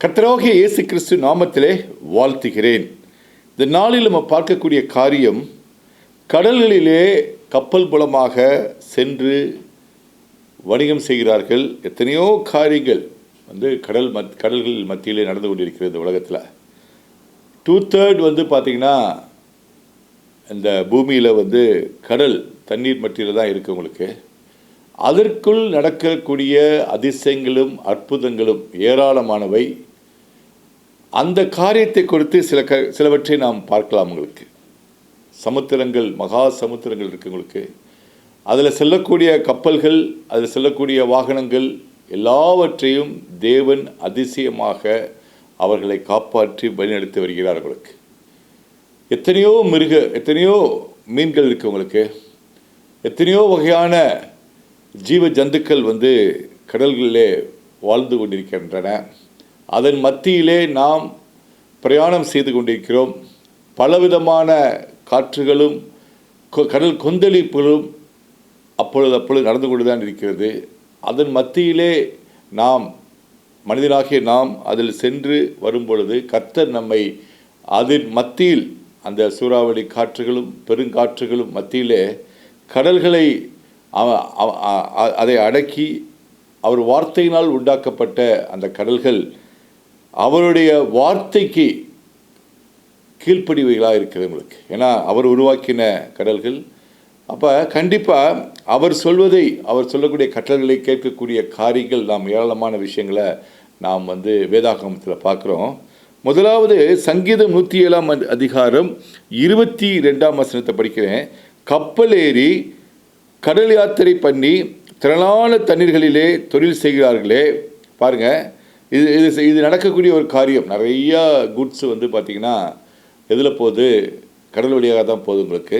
கர்த்தராகிய இயேசு கிறிஸ்து நாமத்திலே வாழ்த்துகிறேன். இந்த நாளில் நம்ம பார்க்கக்கூடிய காரியம், கடல்களிலே கப்பல் மூலமாக சென்று வணிகம் செய்கிறார்கள். எத்தனையோ காரியங்கள் கடல்கள் மத்தியிலே நடந்து கொண்டிருக்கிறது உலகத்தில். 2/3 பார்த்திங்கன்னா இந்த பூமியில் கடல் தண்ணீர் மத்தியில் தான் இருக்குது உங்களுக்கு. அதற்குள் நடக்கக்கூடிய அதிசயங்களும் அற்புதங்களும் ஏராளமானவை. அந்த காரியத்தை குறித்து சிலவற்றை நாம் பார்க்கலாம். உங்களுக்கு சமுத்திரங்கள், மகா சமுத்திரங்கள் இருக்குது உங்களுக்கு. அதில் செல்லக்கூடிய கப்பல்கள், அதில் செல்லக்கூடிய வாகனங்கள் எல்லாவற்றையும் தேவன் அதிசயமாக அவர்களை காப்பாற்றி வழிநடத்தி வருகிறார். உங்களுக்கு எத்தனையோ மீன்கள் இருக்குது உங்களுக்கு. எத்தனையோ வகையான ஜீவ ஜந்துக்கள் கடல்களிலே வாழ்ந்து கொண்டிருக்கின்றன. அதன் மத்தியிலே நாம் பிரயாணம் செய்து கொண்டிருக்கிறோம். பலவிதமான காற்றுகளும் கடல் கொந்தளிப்புகளும் அப்பொழுது நடந்து கொண்டு தான் இருக்கிறது. அதன் மத்தியிலே மனிதனாகிய நாம் அதில் சென்று வரும்பொழுது கர்த்தர் நம்மை அதன் மத்தியில், அந்த சூறாவளி காற்றுகளும் பெருங்காற்றுகளும் மத்தியிலே கடல்களை அதை அடக்கி, அவர் வார்த்தையினால் உண்டாக்கப்பட்ட அந்த கடல்கள் அவருடைய வார்த்தைக்கு கீழ்ப்படிவைகளாக இருக்கிறது உங்களுக்கு. ஏன்னா அவர் உருவாக்கின கடல்கள். அப்போ கண்டிப்பாக அவர் சொல்லக்கூடிய கட்டளைகளை கேட்கக்கூடிய காரியங்கள் நாம் ஏராளமான விஷயங்களை நாம் வேதாகமத்தில் பார்க்குறோம். முதலாவது சங்கீதம் 107 அதிகாரம் 22 வசனத்தை படிக்கிறேன். கப்பல் ஏறி கடல் யாத்திரை பண்ணி திரளான தண்ணீர்களிலே தொழில் செய்கிறார்களே. பாருங்கள், இது நடக்கக்கூடிய ஒரு காரியம். நிறையா குட்ஸ் பார்த்திங்கன்னா எதில் போகுது? கடல் வழியாக தான் போகுது உங்களுக்கு.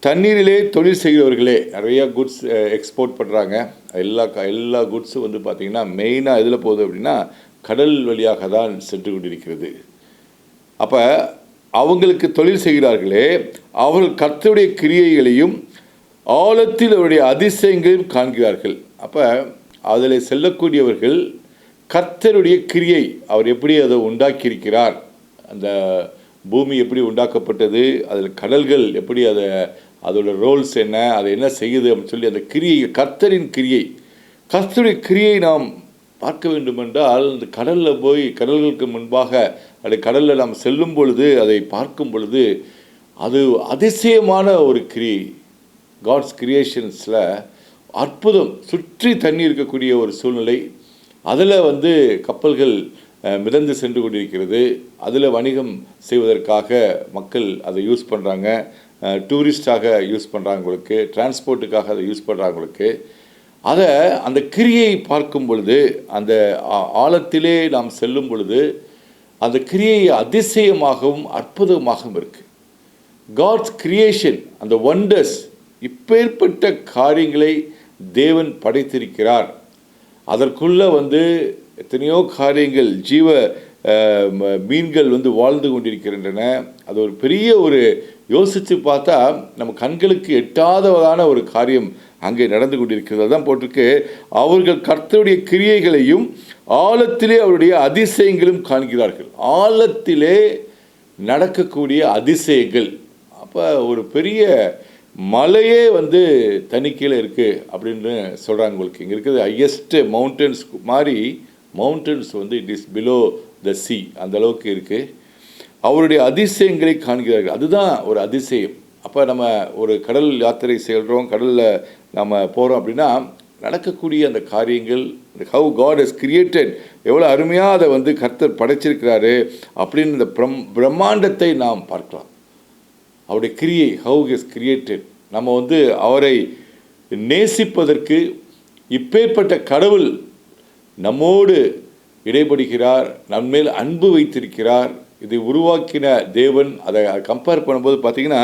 தண்ணீரிலே தொழில் செய்கிறவர்களே நிறையா குட்ஸ் எக்ஸ்போர்ட் பண்ணுறாங்க. எல்லா குட்ஸும் பார்த்திங்கன்னா மெயினாக எதில் போகுது அப்படின்னா கடல் வழியாக தான் சென்று கொண்டிருக்கிறது. அப்போ அவங்களுக்கு தொழில் செய்கிறார்களே, அவர்கள் கர்த்தருடைய கிரியைகளையும் ஆழத்தில் அவருடைய அதிசயங்களையும் காண்கிறார்கள். அப்போ அதில் செல்லக்கூடியவர்கள் கர்த்தருடைய கிரியை, அவர் எப்படி அதை உண்டாக்கியிருக்கிறார், அந்த பூமி எப்படி உண்டாக்கப்பட்டது, அதில் கடல்கள் எப்படி அதோட ரோல்ஸ் என்ன, அதை என்ன செய்யுது அப்படின்னு சொல்லி அந்த கிரியை, கர்த்தருடைய கிரியை நாம் பார்க்க வேண்டுமென்றால் இந்த கடலில் போய், கடல்களுக்கு முன்பாக கடலில் நாம் செல்லும் பொழுது, அதை பார்க்கும் பொழுது அது அதிசயமான ஒரு கிரியை. காட்ஸ் கிரியேஷன்ஸில் அற்புதம். சுற்றி தண்ணி இருக்கக்கூடிய ஒரு சூழ்நிலை. அதில் கப்பல்கள் மிதந்து சென்று கொண்டிருக்கிறது. அதில் வணிகம் செய்வதற்காக மக்கள் அதை யூஸ் பண்ணுறாங்க. டூரிஸ்டாக யூஸ் பண்ணுறாங்க உங்களுக்கு. டிரான்ஸ்போர்ட்டுக்காக அதை யூஸ் பண்ணுறாங்க உங்களுக்கு. அந்த கிரியை பார்க்கும் பொழுது, அந்த ஆழத்திலே நாம் செல்லும் பொழுது அந்த கிரியை அதிசயமாகவும் அற்புதமாகவும் இருக்குது. காட்ஸ் கிரியேஷன், அந்த ஒண்டர்ஸ், இப்பேற்பட்ட காரியங்களை தேவன் படைத்திருக்கிறார். அதற்குள்ளே எத்தனையோ காரியங்கள், ஜீவ மீன்கள் வாழ்ந்து கொண்டிருக்கின்றன. அது ஒரு பெரிய யோசித்து பார்த்தா நம்ம கண்களுக்கு எட்டாததான ஒரு காரியம் அங்கே நடந்து கொண்டிருக்கிறது. அதான் போட்டிருக்கு, அவர்கள் கர்த்தருடைய கிரியைகளையும் ஆழத்திலே அவருடைய அதிசயங்களும் காண்கிறார்கள். ஆழத்திலே நடக்கக்கூடிய அதிசயங்கள். அப்போ ஒரு பெரிய மலையே தனிக்கீழே இருக்குது அப்படின்னு சொல்கிறாங்க உங்களுக்கு. இங்கே இருக்கிறது ஹையஸ்ட் மவுண்டன்ஸ் மாதிரி. Mountains it is below the C, அந்த அளவுக்கு இருக்குது. அவருடைய அதிசயங்களை காண்கிறார்கள். அதுதான் ஒரு அதிசயம். அப்போ நம்ம ஒரு கடல் யாத்திரை செல்கிறோம், கடலில் நம்ம போகிறோம் அப்படின்னா நடக்கக்கூடிய அந்த காரியங்கள், ஹவு காட் ஹஸ் கிரியேட்டட், எவ்வளோ அருமையாக அதை கர்த்தர் படைச்சிருக்கிறாரு அப்படின்னு இந்த பிரம்மாண்டத்தை நாம் பார்க்கலாம். அவருடைய கிரியை, ஹவு ஹஸ் கிரியேட்டட். நம்ம அவரை நேசிப்பதற்கு இப்பேற்பட்ட கடவுள் நம்மோடு இடைபடுகிறார், நம்மேல் அன்பு வைத்திருக்கிறார். இதை உருவாக்கின தேவன். அதை கம்பேர் பண்ணும்போது பார்த்திங்கன்னா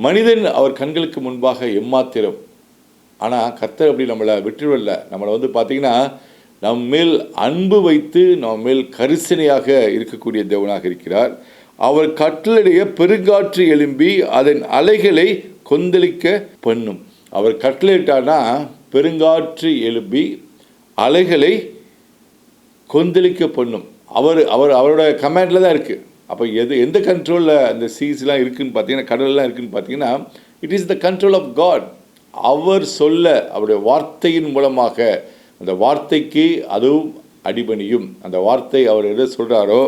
மனிதன் அவர் கண்களுக்கு முன்பாக எம்மாத்திரம். ஆனால் கர்த்தர் அப்படி நம்மளை விட்டுவிடல. நம்மளை பார்த்திங்கன்னா நம் மேல் அன்பு வைத்து நம்ம மேல் கரிசனையாக இருக்கக்கூடிய தேவனாக இருக்கிறார். அவர் கட்டளைய பெருங்காற்று எழும்பி அதன் அலைகளை கொந்தளிக்க பண்ணும். அவர் கட்டளையிட்டானா பெருங்காற்று எழும்பி அலைகளை கொந்தளிக்க பண்ணும். அவர் அவர் அவரோட கமாண்டில் தான் இருக்குது. அப்போ எந்த கண்ட்ரோலில் அந்த சீஸ்லாம் இருக்குதுன்னு பார்த்தீங்கன்னா, கடல்லாம் இருக்குதுன்னு பார்த்தீங்கன்னா, it is the control of God. அவர் சொல்ல அவருடைய வார்த்தையின் மூலமாக அந்த வார்த்தைக்கு அதுவும் அடிபணியும். அந்த வார்த்தை அவர் எதை சொல்கிறாரோ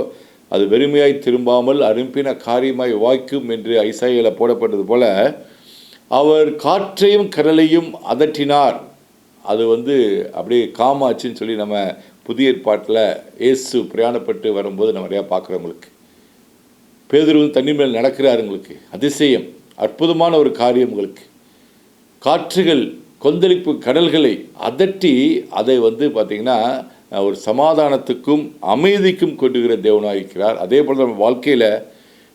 அது வெறுமையாய் திரும்பாமல் அனுப்பின காரியமாய் வாய்க்கும் என்று ஐசாயால போடப்பட்டது போல, அவர் காற்றையும் கடலையும் அதட்டினார். அது அப்படியே காமாச்சுன்னு சொல்லி நம்ம புதிய ஏற்பாட்டில் இயேசு பிரயாணப்பட்டு வரும்போது நம்ம நிறையா பார்க்குறவங்களுக்கு, பேதுரு தண்ணி மேல் நடக்கிறாருங்களுக்கு, அதிசயம் அற்புதமான ஒரு காரியம் உங்களுக்கு. காற்றுகள் கொந்தளிப்பு கடல்களை அதட்டி அதை பார்த்திங்கன்னா ஒரு சமாதானத்துக்கும் அமைதிக்கும் கொண்டுகிற தேவனாக இருக்கிறார். அதே போல் நம்ம வாழ்க்கையில்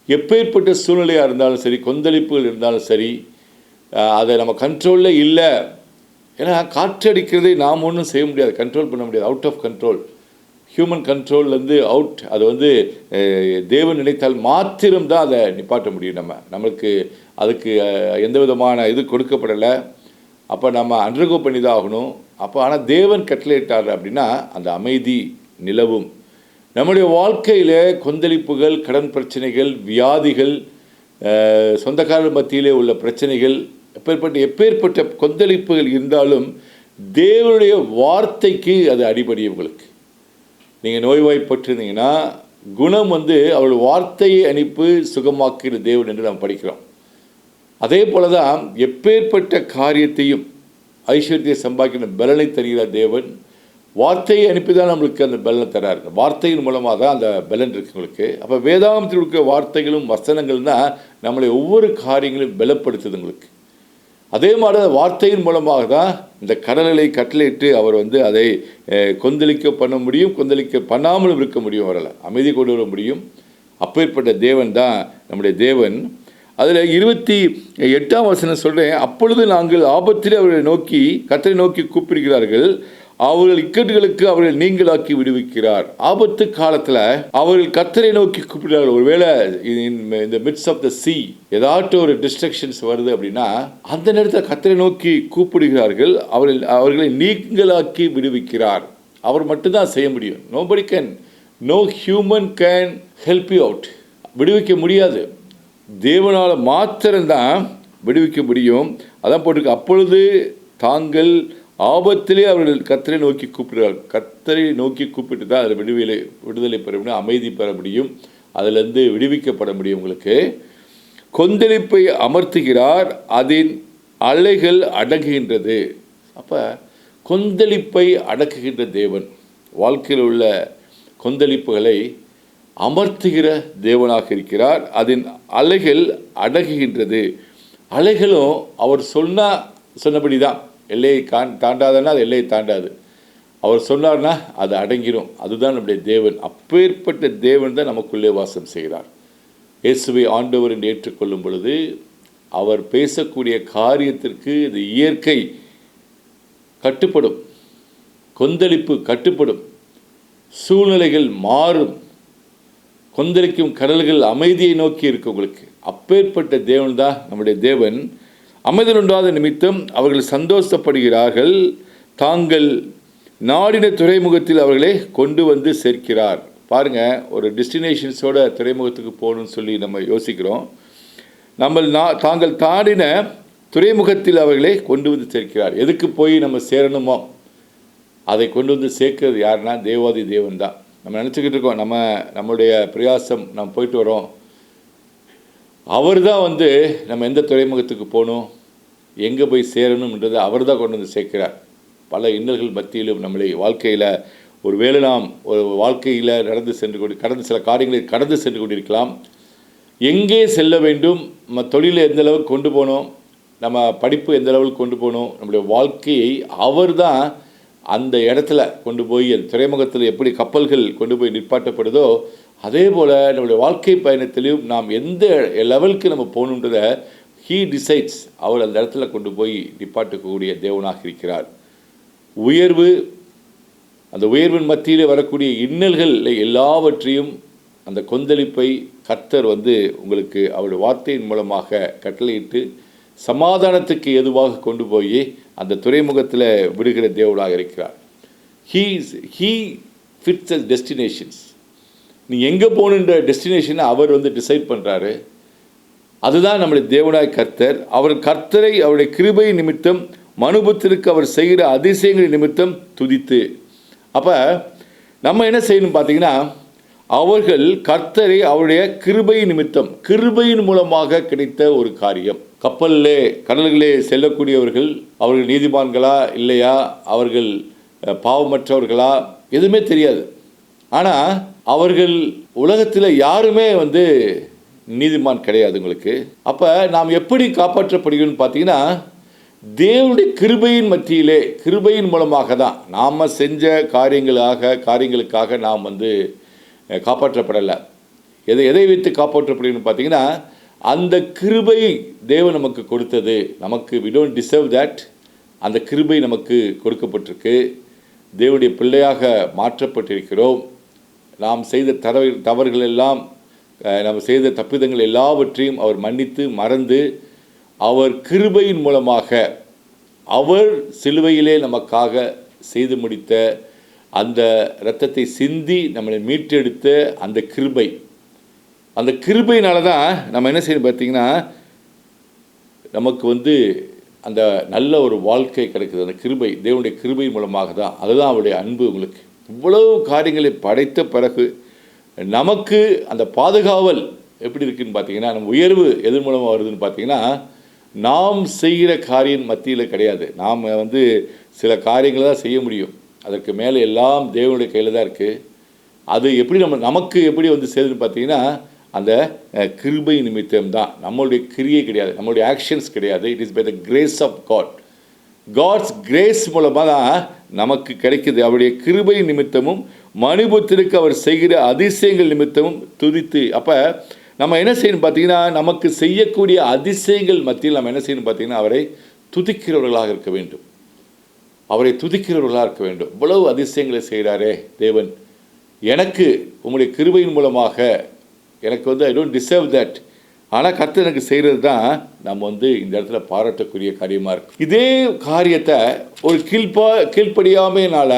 எப்பேற்பட்ட சூழ்நிலையாக இருந்தாலும் சரி, கொந்தளிப்புகள் இருந்தாலும் சரி, அதை நம்ம கண்ட்ரோலில் இல்லை. ஏன்னா காற்று அடிக்கிறதை நாம் ஒன்றும் செய்ய முடியாது, கண்ட்ரோல் பண்ண முடியாது, அவுட் ஆஃப் கண்ட்ரோல், ஹியூமன் கண்ட்ரோல்லேருந்து அவுட். அது தேவன் நினைத்தால் மாத்திரம்தான் அதை நிப்பாட்ட முடியும். நம்மளுக்கு அதுக்கு எந்த விதமான இது கொடுக்கப்படலை. அப்போ நம்ம அண்டர்கோ பண்ணி தான் ஆகணும். அப்போ ஆனால் தேவன் கட்டளையிட்டார் அப்படின்னா அந்த அமைதி நிலவும். நம்முடைய வாழ்க்கையில் கொந்தளிப்புகள், கடன் பிரச்சனைகள், வியாதிகள், சொந்தக்காரர் மத்தியிலே உள்ள பிரச்சனைகள், எப்பேற்பட்ட கொந்தளிப்புகள் இருந்தாலும் தேவனுடைய வார்த்தைக்கு அது அடிபடியும். உங்களுக்கு நீங்கள் நோய்வாய்ப்பட்டிருந்தீங்கன்னா குணம் அவருடைய வார்த்தையை அனுப்பி சுகமாக்குகிற தேவன் என்று நாம் படிக்கிறோம். அதே போல தான் எப்பேற்பட்ட காரியத்தையும் ஐஸ்வர்யத்தை சம்பாதிக்கிற பலனை தருகிற தேவன் வார்த்தையை அனுப்பி தான் நம்மளுக்கு அந்த பலனை தராரு. வார்த்தையின் மூலமாக தான் அந்த பலன் இருக்குது உங்களுக்கு. அப்போ வேதாகமத்தில் இருக்க வார்த்தைகளும் வசனங்கள் தான் நம்மளை ஒவ்வொரு காரியங்களையும் பலப்படுத்துது உங்களுக்கு. அதே மாதிரி வார்த்தையின் மூலமாக தான் இந்த கடல்களை கட்டளையிட்டு அவர் அதை கொந்தளிக்க பண்ண முடியும், கொந்தளிக்க பண்ணாமலும் இருக்க முடியும், அவரால் அமைதி கொண்டு வர முடியும். அப்பேற்பட்ட தேவன் தான் நம்முடைய தேவன். அதில் 28ஆம் வசனம் சொல்கிறேன், அப்பொழுது நாங்கள் ஆபத்திலே அவர்களை நோக்கி கர்த்தரை நோக்கி கூப்பிடுகிறார்கள், அவர்கள் இக்கட்டுகளுக்கு அவர்கள் நீங்களாக்கி விடுவிக்கிறார். ஆபத்து காலத்தில் அவர்கள் கர்த்தரை நோக்கி கூப்பிடுறார்கள். ஒருவேளை இந்த மிட்ஸ் ஆஃப் த சீ ஏதாட்டும் ஒரு டிஸ்ட்ரக்ஷன்ஸ் வருது அப்படின்னா அந்த நேரத்தில் கர்த்தரை நோக்கி கூப்பிடுகிறார்கள், அவர்களை நீங்களாக்கி விடுவிக்கிறார். அவர் மட்டும்தான் செய்ய முடியும். No human can help you out. விடுவிக்க முடியாது, தேவனால் மாத்திரம்தான் விடுவிக்க முடியும். அதான் போட்டிருக்கு, அப்பொழுது தாங்கள் ஆபத்திலே அவர்கள் கர்த்தரை நோக்கி கூப்பிடுறார்கள். கர்த்தரை நோக்கி கூப்பிட்டு தான் அதில் விடுதலை பெற முடியும், அமைதி பெற முடியும், அதிலிருந்து விடுவிக்கப்பட முடியும். உங்களுக்கு கொந்தளிப்பை அமர்த்துகிறார், அதன் அலைகள் அடங்குகின்றது. அப்போ கொந்தளிப்பை அடக்குகின்ற தேவன் வாழ்க்கையில் உள்ள கொந்தளிப்புகளை அமர்த்துகிற தேவனாக இருக்கிறார். அதன் அலைகள் அடங்குகின்றது. அலைகளும் அவர் சொன்னபடி தான், எல்லையை தாண்டாதன்னா அது எல்லையை தாண்டாது. அவர் சொன்னார்னா அது அடங்கிடும். அதுதான் நம்முடைய தேவன். அப்பேற்பட்ட தேவன் தான் நமக்குள்ளே வாசம் செய்கிறார். இயேசுவை ஆண்டவர் என்று ஏற்றுக்கொள்ளும் பொழுது அவர் பேசக்கூடிய காரியத்திற்கு இது இயற்கை கட்டுப்படும், கொந்தளிப்பு கட்டுப்படும், சூழ்நிலைகள் மாறும், கொந்தளிக்கும் கடல்கள் அமைதியை நோக்கி இருக்கு உங்களுக்கு. அப்பேற்பட்ட தேவன் தான் நம்முடைய தேவன். அமைதல் உண்டாத நிமித்தம் அவர்கள் சந்தோஷப்படுகிறார்கள், தாங்கள் நாடின துறைமுகத்தில் அவர்களை கொண்டு சேர்க்கிறார். பாருங்கள், ஒரு டெஸ்டினேஷன்ஸோட துறைமுகத்துக்கு போகணும்னு சொல்லி நம்ம யோசிக்கிறோம். தாங்கள் தாண்டின துறைமுகத்தில் அவர்களை கொண்டு சேர்க்கிறார். எதுக்கு போய் நம்ம சேரணுமோ அதை கொண்டு சேர்க்கிறது யாருன்னா தேவாதி தேவன் தான். நம்ம நினச்சிக்கிட்டு இருக்கோம், நம்முடைய பிரயாசம், நம்ம போயிட்டு வரோம், அவர் தான் நம்ம எந்த துறைமுகத்துக்கு போகணும், எங்கே போய் சேரணும்ன்றதை அவர் தான் கொண்டு சேர்க்கிறார். பல இன்னல்கள் மத்தியிலும் நம்மளை வாழ்க்கையில் ஒருவேளை நாம் ஒரு வாழ்க்கையில் கடந்து சில காரியங்களை கடந்து சென்று கொண்டிருக்கலாம். எங்கே செல்ல வேண்டும், நம்ம தொழிலை எந்த அளவுக்கு கொண்டு போகணும், நம்ம படிப்பு எந்த அளவுக்கு கொண்டு போகணும், நம்முடைய வாழ்க்கையை அவர் தான் அந்த இடத்துல கொண்டு போய், அந்த துறைமுகத்தில் எப்படி கப்பல்கள் கொண்டு போய் நிற்பாட்டப்படுதோ அதே போல் நம்முடைய வாழ்க்கை பயணத்திலையும் நாம் எந்த லெவலுக்கு நம்ம போகணுன்றதை ஹீ டிசைட்ஸ். அவர் அந்த இடத்துல கொண்டு போய் நிப்பாட்டக்கூடிய தேவனாக இருக்கிறார். உயர்வு, அந்த உயர்வின் மத்தியில் வரக்கூடிய இன்னல்கள் எல்லாவற்றையும், அந்த கொந்தளிப்பை கர்த்தர் உங்களுக்கு அவருடைய வார்த்தையின் மூலமாக கட்டளையிட்டு சமாதானத்துக்கு எதுவாக கொண்டு போய் அந்த துறைமுகத்தில் விடுகிற தேவனாக இருக்கிறார். He fits us destinations. நீ எங்கே போகணுன்ற டெஸ்டினேஷனை அவர் வந்து டிசைட் பண்ணுறாரு. அதுதான் நம்முடைய தேவனாய் கர்த்தர். அவர் கர்த்தரை அவருடைய கிருபை நிமித்தம் மனுபுத்திற்கு அவர் செய்கிற அதிசயங்கள் நிமித்தம் துதித்து. அப்போ நம்ம என்ன செய்யணும் பார்த்தீங்கன்னா, அவர்கள் கர்த்தரை அவருடைய கிருபை நிமித்தம், கிருபையின் மூலமாக கிடைத்த ஒரு காரியம். கப்பலிலே கடல்களே செல்லக்கூடியவர்கள் அவர்கள் நீதிமான்களா இல்லையா, அவர்கள் பாவமற்றவர்களா, எதுவுமே தெரியாது. ஆனால் அவர்கள் உலகத்தில் யாருமே வந்து நீதிமான் கிடையாது உங்களுக்கு. அப்போ நாம் எப்படி காப்பாற்றப்படுகிறோம்னு பார்த்தீங்கன்னா, தேவனுடைய கிருபையின் மத்தியிலே, கிருபையின் மூலமாக தான். நாம் செஞ்ச காரியங்களுக்காக நாம் வந்து காப்பாற்றப்படலை. எதை வைத்து காப்பாற்றப்படுகிறோம்னு பார்த்தீங்கன்னா, அந்த கிருபை தேவன் நமக்கு கொடுத்தது. நமக்கு we don't deserve that. அந்த கிருபை நமக்கு கொடுக்கப்பட்டிருக்கு. தேவனுடைய பிள்ளையாக மாற்றப்பட்டிருக்கிறோம். நாம் செய்த தவறுகள் எல்லாம், நம்ம செய்த தப்பிதங்கள் எல்லாவற்றையும் அவர் மன்னித்து மறந்து, அவர் கிருபையின் மூலமாக அவர் சிலுவையிலே நமக்காக செய்து முடித்த அந்த இரத்தத்தை சிந்தி நம்மளை மீட்டெடுத்த அந்த கிருபை, அந்த கிருபையினால தான் நம்ம என்ன செய்யணும் பார்த்தீங்கன்னா, நமக்கு வந்து அந்த நல்ல ஒரு வாழ்க்கை கிடைக்குது. அந்த கிருபை தேவனுடைய கிருபை மூலமாக தான். அதுதான் அவருடைய அன்பு. உங்களுக்கு இவ்வளவு காரியங்களை படைத்த பிறகு நமக்கு அந்த பாதுகாவல் எப்படி இருக்குதுன்னு பார்த்தீங்கன்னா, நம்ம உயர்வு எதன் மூலமாக வருதுன்னு பார்த்தீங்கன்னா, நாம் செய்கிற காரியம் மத்தியில் கிடையாது. நாம் வந்து சில காரியங்களை தான் செய்ய முடியும். அதற்கு மேலே எல்லாம் தேவனுடைய கையில் தான் இருக்குது. அது எப்படி நமக்கு எப்படி வந்து சேருதுன்னு பார்த்தீங்கன்னா, அந்த கிருபை நிமித்தம் தான். நம்மளுடைய கிரியை கிடையாது, நம்மளுடைய ஆக்ஷன்ஸ் கிடையாது. It is by the grace of God. God's grace மூலமாக தான் நமக்கு கிடைக்குது. அவருடைய கிருபை நிமித்தமும் மனுபுத்திற்கு அவர் செய்கிற அதிசயங்கள் நிமித்தமும் துதித்து. அப்போ நம்ம என்ன செய்யணும் பார்த்தீங்கன்னா, நமக்கு செய்யக்கூடிய அதிசயங்கள் மத்தியில் நம்ம என்ன செய்யணும் பார்த்தீங்கன்னா, அவரை துதிக்கிறவர்களாக இருக்க வேண்டும். அவரை துதிக்கிறவர்களாக இருக்க வேண்டும். இவ்வளவு அதிசயங்களை செய்கிறாரே தேவன், எனக்கு உங்களுடைய கிருபையின் மூலமாக எனக்கு வந்து ஐ டோன்ட் டிசர்வ் தட். ஆனால் கர்த்தர் எனக்கு செய்கிறது தான் நம்ம வந்து இந்த இடத்துல பாராட்டக்கூடிய காரியமாக இருக்குது. இதே காரியத்தை ஒரு கீழ்ப்படியாமையினால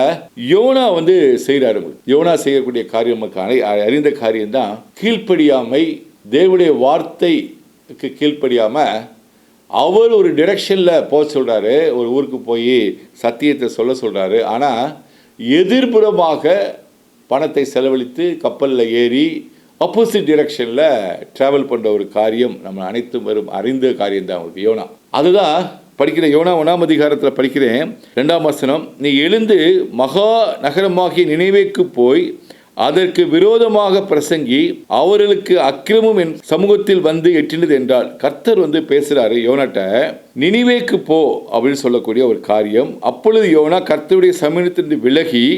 யோனா வந்து செய்கிறாரு. யோனா செய்யக்கூடிய காரியம் அறிந்த காரியம்தான் கீழ்ப்படியாமை. தேவனுடைய வார்த்தைக்கு கீழ்ப்படியாமல் அவர் ஒரு டிரெக்ஷனில் போக சொல்கிறாரு, ஒரு ஊருக்கு போய் சத்தியத்தை சொல்கிறாரு. ஆனால் எதிர்ப்புறமாக பணத்தை செலவழித்து கப்பலில் ஏறி ஆப்போசிட் டிரெக்ஷனில் ட்ராவல் பண்ணுற ஒரு காரியம் நம்ம அனைத்தும் வரும் அறிந்த காரியம்தான் அவருக்கு யோனா. அதுதான் படிக்கிற யோனா 1ஆம் அதிகாரத்தில் படிக்கிறேன் 2ஆம் வசனம். நீ எழுந்து மகா நகரமாகிய நினைவேக்கு போய் அதற்கு விரோதமாக பிரசங்கி அவர்களுக்கு அக்கிரமம் என் சமூகத்தில் வந்து எட்டினது என்றால். கர்த்தர் வந்து பேசுகிறாரு யோனாட்ட, நினிவேக்கு போ அப்படின்னு சொல்லக்கூடிய ஒரு காரியம். அப்பொழுது யோனா கர்த்தருடைய சமூகத்திலிருந்து விலகி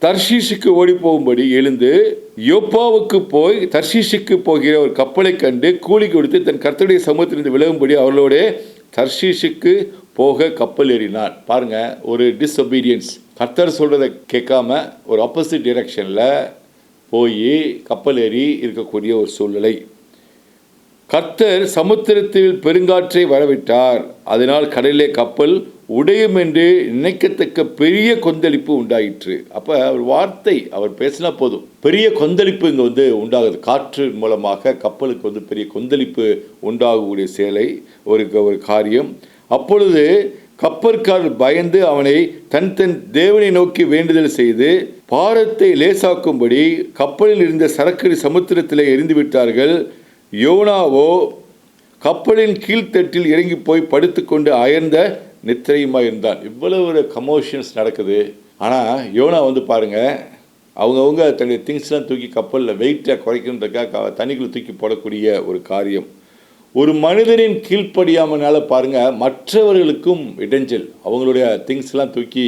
தர்ஷீஷுக்கு ஓடி போகும்படி எழுந்து யோப்பாவுக்கு போய் தர்ஷீஷுக்கு போகிற ஒரு கப்பலை கண்டு கூலி கொடுத்து தன் கர்த்தருடைய சமூகத்திலிருந்து விலகும்படி அவர்களோட தர்ஷீஷுக்கு போக கப்பல் ஏறினான். பாருங்க, ஒரு டிஸ்ஒபீடியன்ஸ். கர்த்தர் சொல்றதை கேட்காம ஒரு ஆப்போசிட் டிரெக்ஷனில் போய் கப்பல் ஏறி இருக்கக்கூடிய ஒரு சூழ்நிலை. கர்த்தர் சமுத்திரத்தில் பெருங்காற்றை வரவிட்டார். அதனால் கடலிலே கப்பல் உடையும் என்று நினைக்கத்தக்க பெரிய கொந்தளிப்பு உண்டாயிற்று. அப்போ அவர் வார்த்தை அவர் பேசினா போதும், பெரிய கொந்தளிப்பு இங்கே வந்து உண்டாகுது. காற்று மூலமாக கப்பலுக்கு வந்து பெரிய கொந்தளிப்பு உண்டாகக்கூடிய சேலை ஒரு காரியம். அப்பொழுது கப்பற்காரர் பயந்து அவனை தன் தேவனை நோக்கி வேண்டுதல் செய்து பாரத்தை லேசாக்கும்படி கப்பலில் இருந்த சரக்கு சமுத்திரத்தில் எரிந்து விட்டார்கள். யோனாவோ கப்பலின் கீழ்த்தட்டில் இறங்கி போய் படுத்துக்கொண்டு அயர்ந்த நித்திரையுமாக இருந்தான். இவ்வளவு ஒரு கமோஷன்ஸ் நடக்குது. ஆனால் யோனா வந்து பாருங்கள், அவங்கவுங்க தன்னுடைய திங்ஸ்லாம் தூக்கி கப்பலில் வெயிட்டை குறைக்கணுன்றதுக்காக தண்ணிக்குள்ளே தூக்கி போடக்கூடிய ஒரு காரியம். ஒரு மனிதனின் கீழ்ப்படியாமனால பாருங்கள் மற்றவர்களுக்கும் இடைஞ்சல், அவங்களுடைய திங்ஸ்லாம் தூக்கி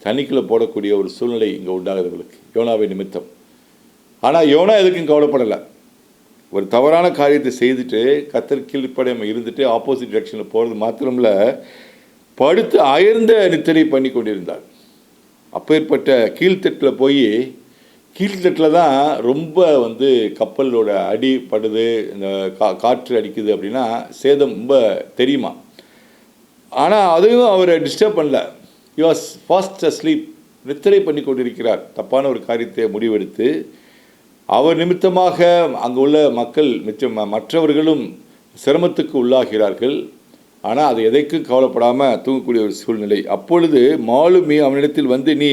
தண்ணிக்குள்ளே போடக்கூடிய ஒரு சூழ்நிலை இங்கே உண்டாகுதுங்களுக்கு யோனாவை நிமித்தம். ஆனால் யோனா எதுக்கும் கவலைப்படலை. ஒரு தவறான காரியத்தை செய்துட்டு கர்த்தர் கீழ்ப்படியாமல் இருந்துட்டு ஆப்போசிட் டிரெக்ஷனில் போகிறது மாத்திரமில்ல, படுத்து அயர்ந்த நித்திரை பண்ணி கொண்டிருந்தார். அப்பேற்பட்ட கீழ்த்தட்டில் போய், கீழ்த்தட்டில் தான் ரொம்ப வந்து கப்பலோட அடி படுது, இந்த காற்று அடிக்குது அப்படின்னா சேதம் ரொம்ப தெரியுமா. ஆனால் அதையும் அவரை டிஸ்டர்ப் பண்ணல. ஹி வாஸ் ஃபாஸ்ட் அஸ்லீப், நித்திரை பண்ணி கொண்டிருக்கிறார். தப்பான ஒரு காரியத்தை முடிவெடுத்து அவர் நிமித்தமாக அங்கு உள்ள மக்கள் மற்றவர்களும் சிரமத்துக்கு உள்ளாகிறார்கள். ஆனால் அது எதைக்கும் கவலைப்படாமல் தூங்கக்கூடிய ஒரு சூழ்நிலை. அப்பொழுது மாலுமி அவனிடத்தில் வந்து, நீ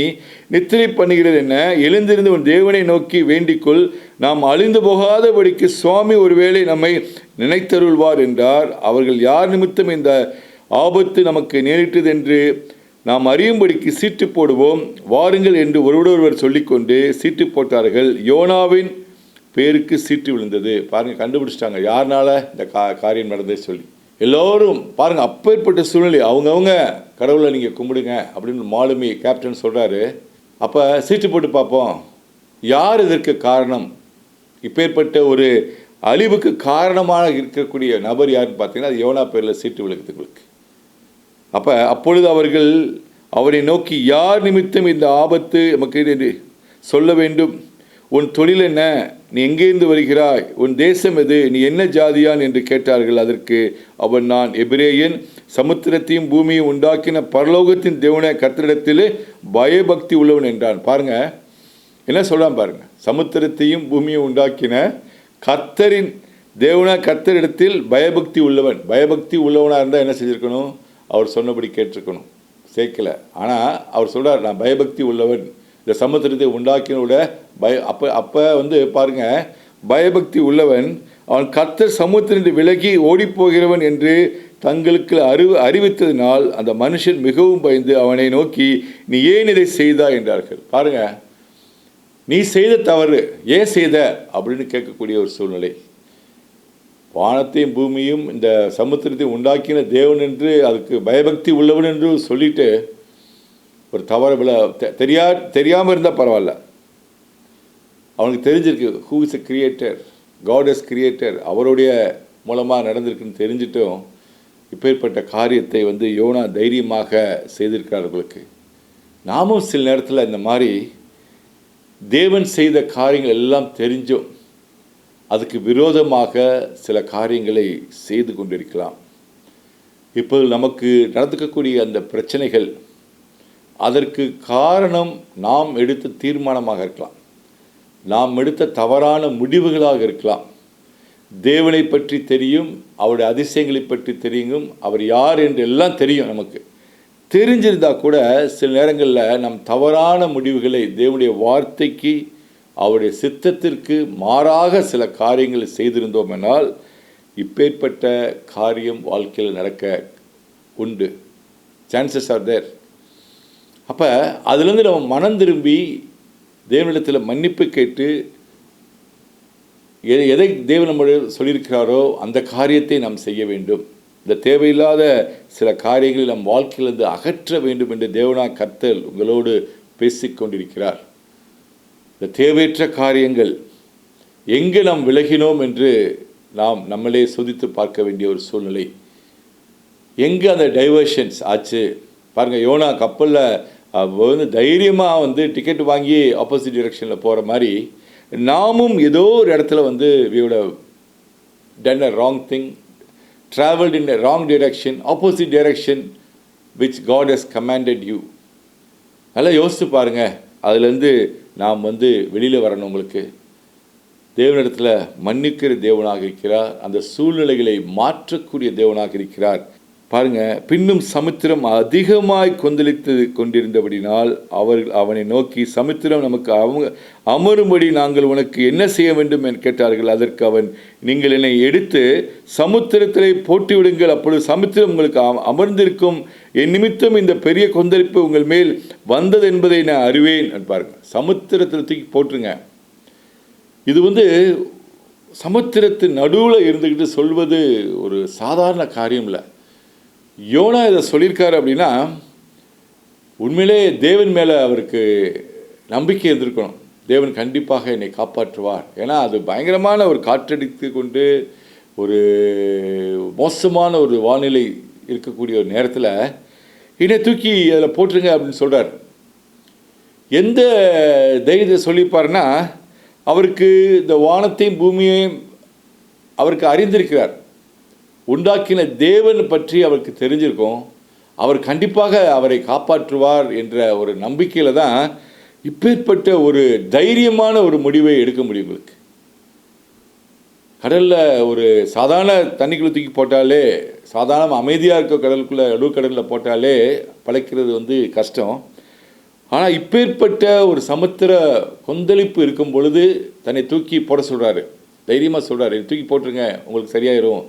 நித்திரை பண்ணுகிறது என்ன? எழுந்திருந்து உன் தேவனை நோக்கி வேண்டிக்கொள், நாம் அழிந்து போகாதபடிக்கு சுவாமி ஒருவேளை நம்மை நினைத்தருள்வார் என்றார். அவர்கள் யார் நிமித்தம் இந்த ஆபத்து நமக்கு நேரிட்டது என்று நாம் அறியும்படிக்கு சீட்டு போடுவோம் வாருங்கள் என்று ஒருவரொருவர் சொல்லிக்கொண்டு சீட்டு போட்டார்கள். யோனாவின் பேருக்கு சீட்டு விழுந்தது. பாருங்கள், கண்டுபிடிச்சிட்டாங்க யாருனால இந்த காரியம் நடந்தது சொல்லி. எல்லோரும் பாருங்கள், அப்பேற்பட்ட சூழ்நிலை. அவங்கவுங்க கடவுளை நீங்கள் கும்பிடுங்க அப்படின்னு மாலுமி கேப்டன் சொல்கிறாரு. அப்போ சீட்டு போட்டு பார்ப்போம், யார் இதற்கு காரணம்? இப்பேற்பட்ட ஒரு அழிவுக்கு காரணமாக இருக்கக்கூடிய நபர் யாருன்னு பார்த்தீங்கன்னா அது யோனா பேரில் சீட்டு விழுக்கிறதுக்கு. அப்பொழுது அவர்கள் அவரை நோக்கி, யார் நிமித்தம் இந்த ஆபத்து நமக்கு சொல்ல வேண்டும்? உன் தொழில் என்ன? நீ எங்கேருந்து வருகிறாய்? உன் தேசம் எது? நீ என்ன ஜாதியான் என்று கேட்டார்கள். அதற்கு அவன், நான் எபிரேயன், சமுத்திரத்தையும் பூமியும் உண்டாக்கின பரலோகத்தின் தேவன கர்த்தரிடத்தில் பயபக்தி உள்ளவன் என்றான். பாருங்க என்ன சொல்றான் பாருங்க. சமுத்திரத்தையும் பூமியும் உண்டாக்கின கர்த்தரின் தேவன கர்த்தரிடத்தில் பயபக்தி உள்ளவன். பயபக்தி உள்ளவனாக இருந்தால் என்ன செஞ்சுருக்கணும்? அவர் சொன்னபடி கேட்டிருக்கணும். சேர்க்கலை. ஆனால் அவர் சொல்கிறார், நான் பயபக்தி உள்ளவன், இந்த சமுத்திரத்தை உண்டாக்கினோட அப்போ வந்து பாருங்கள், பயபக்தி உள்ளவன், அவன் கர்த்தர் சமுத்திரத்தை விலகி ஓடிப்போகிறவன் என்று தங்களுக்கு அறிவித்ததினால் அந்த மனுஷன் மிகவும் பயந்து அவனை நோக்கி, நீ ஏன் இதை செய்தா என்றார்கள். பாருங்கள், நீ செய்த தவறு ஏன் செய்த அப்படின்னு கேட்கக்கூடிய ஒரு சூழ்நிலை. வானத்தையும் பூமியும் இந்த சமுத்திரத்தையும் உண்டாக்கின தேவன் என்று, அதுக்கு பயபக்தி உள்ளவன் என்று சொல்லிட்டு ஒரு தவறு தெரியாமல் இருந்தால் பரவாயில்ல. அவனுக்கு தெரிஞ்சிருக்கு, who is a creator, God is creator, அவருடைய மூலமாக நடந்திருக்குன்னு தெரிஞ்சிட்டும் இப்பேற்பட்ட காரியத்தை வந்து யோனா தைரியமாக செய்திருக்கிறார்களுக்கு. நாமும் சில நேரத்தில் இந்த மாதிரி தேவன் செய்த காரியங்கள் எல்லாம் தெரிஞ்சும் அதுக்கு விரோதமாக சில காரியங்களை செய்து கொண்டிருக்கலாம். இப்போ நமக்கு நடந்துக்கக்கூடிய அந்த பிரச்சனைகள், அதற்கு காரணம் நாம் எடுத்த தீர்மானமாக இருக்கலாம், நாம் எடுத்த தவறான முடிவுகளாக இருக்கலாம். தேவனை பற்றி தெரியும், அவருடைய அதிசயங்களை பற்றி தெரியும், அவர் யார் என்று எல்லாம் தெரியும். நமக்கு தெரிஞ்சிருந்தால் கூட சில நேரங்களில் நம் தவறான முடிவுகளை தேவனுடைய வார்த்தைக்கு, அவருடைய சித்தத்திற்கு மாறாக சில காரியங்களை செய்திருந்தோம் என்றால் இப்பேற்பட்ட காரியம் வாழ்க்கையில் நடக்க உண்டு. Chances are there. அப்போ அதுலேருந்து நம்ம மனம் திரும்பி தேவனிடத்தில் மன்னிப்பு கேட்டு எதை தேவன் நம்முடைய சொல்லியிருக்கிறாரோ அந்த காரியத்தை நாம் செய்ய வேண்டும். இந்த தேவையில்லாத சில காரியங்களை நம் வாழ்க்கையிலிருந்து அகற்ற வேண்டும் என்று தேவனாகிய கர்த்தர் உங்களோடு பேசிக்கொண்டிருக்கிறார். இந்த தேவையற்ற காரியங்கள் எங்கே நாம் விலகினோம் என்று நாம் நம்மளே சோதித்து பார்க்க வேண்டிய ஒரு சூழ்நிலை. எங்கே அந்த டைவர்ஷன்ஸ் ஆச்சு பாருங்கள். யோனா கப்பலில் வந்து தைரியமாக வந்து டிக்கெட் வாங்கி ஆப்போசிட் டிரெக்ஷனில் போகிற மாதிரி நாமும் ஏதோ ஒரு இடத்துல வந்து we would have done a wrong thing, traveled in a wrong direction, opposite direction which God has commanded you. நல்லா யோசித்து பாருங்கள். அதுலேருந்து நாம் வந்து வெளியில் வரணும். உங்களுக்கு தேவனிடத்தில் மன்னிக்கிற தேவனாக இருக்கிறார், அந்த சூழ்நிலைகளை மாற்றக்கூடிய தேவனாக இருக்கிறார். பாருங்கள், பின்னும் சமுத்திரம் அதிகமாய் கொந்தளித்து கொண்டிருந்தபடினால் அவனை நோக்கி, சமுத்திரம் நமக்கு அமரும்படி நாங்கள் உனக்கு என்ன செய்ய வேண்டும் என்று கேட்டார்கள். அதற்கு அவன், நீங்கள் என்னை எடுத்து சமுத்திரத்திலே போட்டு விடுங்கள், அப்பொழுது சமுத்திரம் உங்களுக்கு அமர்ந்திருக்கும், என் நிமித்தம் இந்த பெரிய கொந்தளிப்பு உங்கள் மேல் வந்தது என்பதை நான் அறிவேன். பாருங்கள், சமுத்திரத்தில் தூக்கி போட்டுருங்க. இது வந்து சமுத்திரத்தின் நடுவில் இருந்துக்கிட்டு சொல்வது ஒரு சாதாரண காரியம் இல்லை. யோனா இதை சொல்லியிருக்காரு அப்படின்னா உண்மையிலே தேவன் மேலே அவருக்கு நம்பிக்கை இருந்திருக்கணும். தேவன் கண்டிப்பாக என்னை காப்பாற்றுவார். ஏன்னா அது பயங்கரமான ஒரு காற்றடித்து கொண்டு ஒரு மோசமான ஒரு வானிலை இருக்கக்கூடிய ஒரு நேரத்தில் என்னை தூக்கி அதில் போட்டுருங்க அப்படின்னு சொல்கிறார். எந்த தைரியத்தை சொல்லிப்பாருன்னா, அவருக்கு இந்த வானத்தையும் பூமியையும் அவருக்கு அறிந்திருக்கிறார். உண்டாக்கின தேவன் பற்றி அவருக்கு தெரிஞ்சிருக்கும். அவர் கண்டிப்பாக அவரை காப்பாற்றுவார் என்ற ஒரு நம்பிக்கையில் தான் இப்பேற்பட்ட ஒரு தைரியமான ஒரு முடிவை எடுக்க முடியும் உங்களுக்கு. கடலில் ஒரு சாதாரண தண்ணிக்குள்ளே தூக்கி போட்டாலே, சாதாரண அமைதியாக இருக்க கடலுக்குள்ளே நடுக்கடலில் போட்டாலே பழைக்கிறது கஷ்டம். ஆனால் இப்பேற்பட்ட ஒரு சமுத்திர கொந்தளிப்பு இருக்கும் பொழுது தன்னை தூக்கி போட சொல்கிறாரு. தைரியமாக சொல்கிறாரு, தூக்கி போட்டுருங்க உங்களுக்கு சரியாயிரும்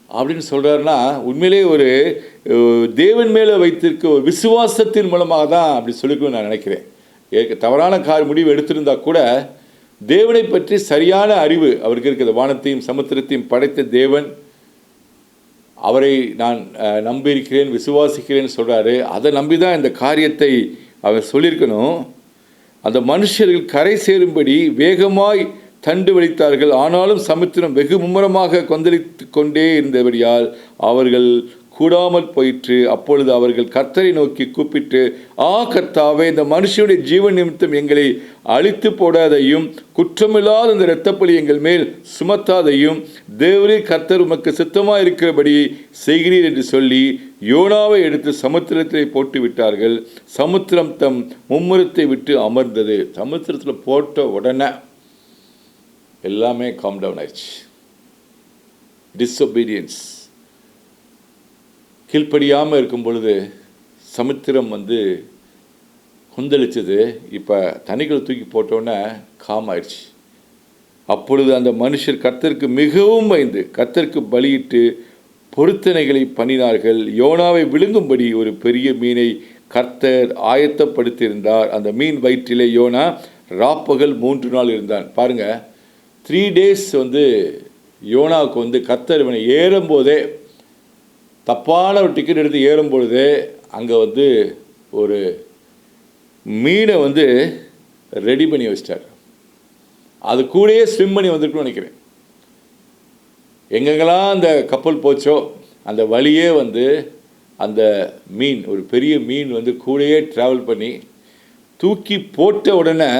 அப்படின்னு சொல்கிறாருன்னா, உண்மையிலே ஒரு தேவன் மேலே வைத்திருக்க ஒரு விசுவாசத்தின் மூலமாக தான் அப்படி சொல்லிக்கணும்னு நான் நினைக்கிறேன். தவறான முடிவு எடுத்திருந்தா கூட தேவனை பற்றி சரியான அறிவு அவருக்கு இருக்கிறது. வானத்தையும் சமுத்திரத்தையும் படைத்த தேவன், அவரை நான் நம்பியிருக்கிறேன், விசுவாசிக்கிறேன்னு சொல்கிறாரு. அதை நம்பி தான் இந்த காரியத்தை அவர் சொல்லியிருக்கணும். அந்த மனுஷர்கள் கரை சேரும்படி வேகமாய் தண்டு வலித்தார்கள். ஆனாலும் சமுத்திரம் வெகு மும்முரமாக கொந்தளித்து கொண்டே இருந்தபடியால் அவர்கள் கூடாமல் போயிற்று. அப்பொழுது அவர்கள் கர்த்தரை நோக்கி கூப்பிட்டு, கர்த்தாவே, இந்த மனுஷனுடைய ஜீவன் நிமித்தம் எங்களை அழித்து போடாதையும் குற்றமில்லாத இந்த இரத்தப்பழி எங்கள் மேல் சுமத்தாதையும் தேவரே கர்த்தர் உமக்கு சித்தமாக இருக்கிறபடி செய்கிறீர் என்று சொல்லி யோனாவை எடுத்து சமுத்திரத்தில் போட்டு விட்டார்கள். சமுத்திரம் தம் மும்முரத்தை விட்டு அமர்ந்தது. சமுத்திரத்தில் போட்ட உடனே எல்லாமே காம் டவுன் ஆயிடுச்சு. டிஸ்ஒபீடியன்ஸ், கீழ்ப்படியாமல் இருக்கும் பொழுது சமுத்திரம் கொந்தளிச்சது. இப்போ தண்ணிகளை தூக்கி போட்டோன்னே காம் ஆயிடுச்சு. அப்பொழுது அந்த மனுஷர் கர்த்தருக்கு மிகவும் பயந்து கர்த்தருக்கு பலியிட்டு பொருத்தனைகளை பண்ணினார்கள். யோனாவை விழுங்கும்படி ஒரு பெரிய மீனை கர்த்தர் ஆயத்தப்படுத்தியிருந்தார். அந்த மீன் வயிற்றிலே யோனா ராப்பகல் 3 நாள் இருந்தான். பாருங்கள், 3 days யோனாவுக்கு கர்த்தர் இவனை ஏறும்போதே, தப்பான ஒரு டிக்கெட் எடுத்து ஏறும்பொழுதே அங்கே ஒரு மீனை ரெடி பண்ணி வச்சிட்டார். அது கூடயே ஸ்விம் பண்ணி வந்திருக்குன்னு நினைக்கிறேன். எங்கெங்கெல்லாம் அந்த கப்பல் போச்சோ அந்த வழியே அந்த மீன், ஒரு பெரிய மீன் கூடயே ட்ராவல் பண்ணி தூக்கி போட்ட உடனே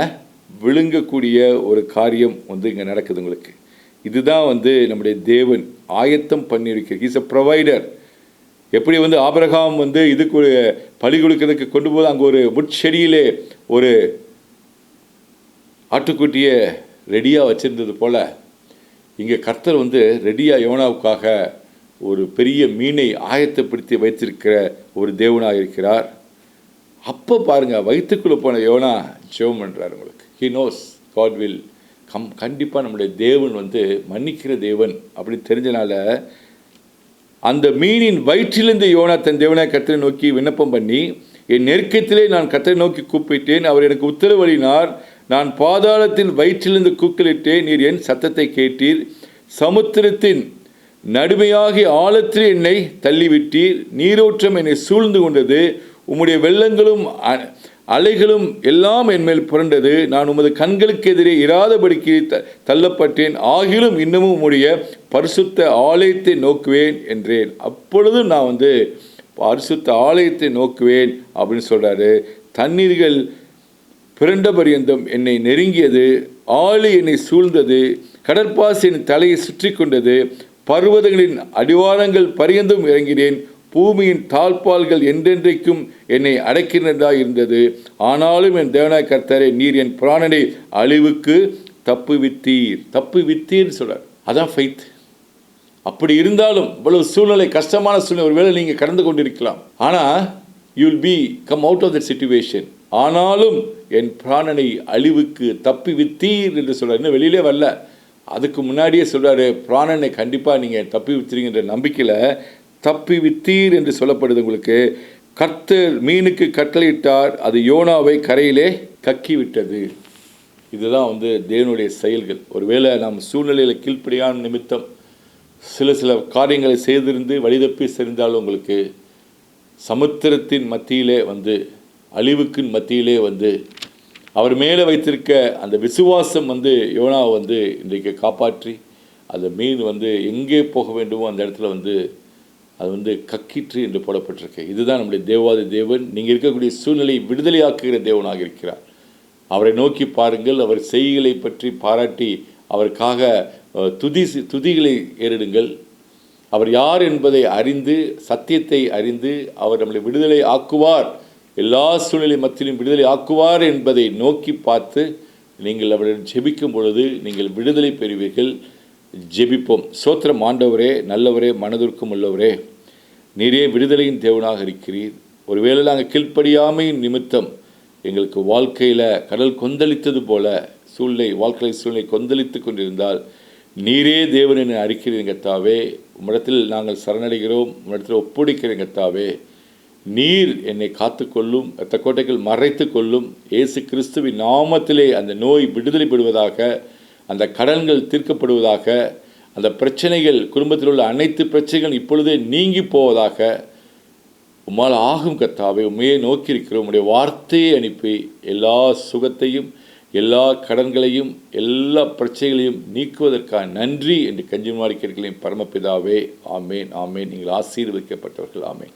விழுங்கக்கூடிய ஒரு காரியம் இங்கே நடக்குது உங்களுக்கு. இதுதான் நம்முடைய தேவன் ஆயத்தம் பண்ணியிருக்கிறார். He's a provider. எப்படி ஆபிரகாம் இதுக்கு ஒரு பலி கொடுக்கறதுக்கு கொண்டு போது அங்கே ஒரு முட்செடியிலே ஒரு ஆட்டுக்குட்டியை ரெடியாக வச்சுருந்தது போல், இங்கே கர்த்தர் ரெடியாக யோனாவுக்காக ஒரு பெரிய மீனை ஆயத்தப்படுத்தி வைத்திருக்கிற ஒரு தேவனாக இருக்கிறார். அப்போ பாருங்கள், வயிற்றுக்குள்ளே போன யோனா ஜெபம் பண்ணுறார். உங்களுக்கு he knows God will come. கண்டிப்பாக நம்முடைய தேவன் மன்னிக்கிற தேவன் அப்படின்னு தெரிஞ்சனால அந்த மீனின் வயிற்றிலிருந்து யோனா தன் தேவனாய் கர்த்தரை நோக்கி விண்ணப்பம் பண்ணி, என் நெருக்கத்திலே நான் கர்த்தரை நோக்கி கூப்பிட்டேன், அவர் எனக்கு உத்தரவளினார். நான் பாதாளத்தில் வயிற்றிலிருந்து கூக்குலிட்டேன், நீர் என் சத்தத்தை கேட்டீர். சமுத்திரத்தின் நடுமையாகி ஆழத்தில் என்னை தள்ளிவிட்டீர். நீரோற்றம் என்னை சூழ்ந்து கொண்டது. உம்முடைய வெள்ளங்களும் அலைகளும் எல்லாம் என்மேல் புரண்டது. நான் உமது கண்களுக்கு எதிரே இராதபடிக்கு தள்ளப்பட்டேன். ஆகிலும் இன்னமும் உம்முடைய பரிசுத்த ஆலயத்தை நோக்குவேன் என்றேன். அப்பொழுது நான் பரிசுத்த ஆலயத்தை நோக்குவேன் அப்படின்னு சொல்கிறாரு. தண்ணீர்கள் பிறண்ட பரியந்தம் என்னை நெருங்கியது. ஆழி என்னை சூழ்ந்தது. கடற்பாசி என் தலையை சுற்றி கொண்டது. பர்வதங்களின் அடிவாரங்கள் பரியந்தும் இறங்கினேன். பூமியின் தாழ்பால்கள் என்றென்றைக்கும் என்னை அடக்கினதாக இருந்தது. ஆனாலும் என் தேவனாய் கர்த்தரே, நீர் என் பிராணனை அழிவுக்கு தப்புவித்தீர்னு சொல்கிறார். அதான் ஃபெய்த். அப்படி இருந்தாலும் இவ்வளவு சூழ்நிலை, கஷ்டமான சூழ்நிலை ஒருவேளை நீங்கள் கடந்து கொண்டிருக்கலாம். ஆனால் you will become out of the situation. ஆனாலும் என் பிராணனை அழிவுக்கு தப்புவித்தீர் என்று சொல்கிறார். இன்னும் வெளியிலே வரல, அதுக்கு முன்னாடியே சொல்கிறாரு, பிராணனை கண்டிப்பாக நீங்கள் தப்புவித்தீங்கன்ற நம்பிக்கையில் தப்புவித்தீர் என்று சொல்லப்படுது. உங்களுக்கு கர்த்தர் மீனுக்கு கட்டளையிட்டார், அது யோனாவை கரையிலே கக்கி விட்டது. இதுதான் தேவனுடைய செயல்கள். ஒருவேளை நாம் சூழ்நிலையில் கீழ்ப்படியான நிமித்தம் சில காரியங்களை செய்திருந்து வழிதப்பி செறிந்தாலும் உங்களுக்கு சமுத்திரத்தின் மத்தியிலே அழிவுக்கின் மத்தியிலே அவர் மேலே வைத்திருக்க அந்த விசுவாசம் யோனாவை இன்றைக்கு காப்பாற்றி அந்த மீன் எங்கே போக வேண்டுமோ அந்த இடத்துல அது கக்கிற்று என்று போடப்பட்டிருக்கு. இதுதான் நம்முடைய தேவாதி தேவன். நீங்கள் இருக்கக்கூடிய சூழ்நிலை விடுதலையாக்குகிற தேவனாக இருக்கிறார். அவரை நோக்கி பாருங்கள். அவர் செய்கைகளை பற்றி பாராட்டி அவருக்காக துதிகளை ஏறிடுங்கள். அவர் யார் என்பதை அறிந்து, சத்தியத்தை அறிந்து அவர் நம்மளை விடுதலை ஆக்குவார் எல்லா சூழ்நிலை மத்தியிலும் விடுதலை ஆக்குவார் என்பதை நோக்கி பார்த்து நீங்கள் அவரிடம் ஜெபிக்கும் பொழுது நீங்கள் விடுதலை பெறுவீர்கள். ஜெபிப்போம். சோத்திரம். ஆண்டவரே, நல்லவரே, மனதிற்கும் உள்ளவரே, நீரே விடுதலையின் தேவனாக இருக்கிறீர். ஒருவேளை நாங்கள் கீழ்ப்படியாமையின் நிமித்தம் எங்களுக்கு வாழ்க்கையில் கடல் கொந்தளித்தது போல வாழ்க்கை சூழ்நிலை கொந்தளித்து கொண்டிருந்தால் நீரே தேவன் என அறிக்கிறீங்க கர்த்தாவே. உம்மிடத்தில் நாங்கள் சரணடைகிறோம், உம்மிடத்தில் ஒப்புடைக்கிறேன் கர்த்தாவே. நீர் என்னை காத்துக்கொள்ளும், இரத்த கோட்டைகள் மறைத்து கொள்ளும். இயேசு கிறிஸ்துவின் நாமத்திலே அந்த நோய் விடுதலை பெறுவதாக, அந்த கடன்கள் தீர்க்கப்படுவதாக, அந்த பிரச்சனைகள், குடும்பத்தில் உள்ள அனைத்து பிரச்சனைகள் இப்பொழுதே நீங்கி போவதாக. உம்மால் ஆகும் கர்த்தாவே. உண்மையை நோக்கி இருக்கிறோம். உம்முடைய வார்த்தையை அனுப்பி எல்லா சுகத்தையும், எல்லா கடன்களையும், எல்லா பிரச்சனைகளையும் நீக்குவதற்காக நன்றி என்று கஞ்சிமாரி கேட்கிறேன் பரமபிதாவே. ஆமேன், ஆமேன். நீங்கள் ஆசீர்வதிக்கப்பட்டவர்கள். ஆமேன்.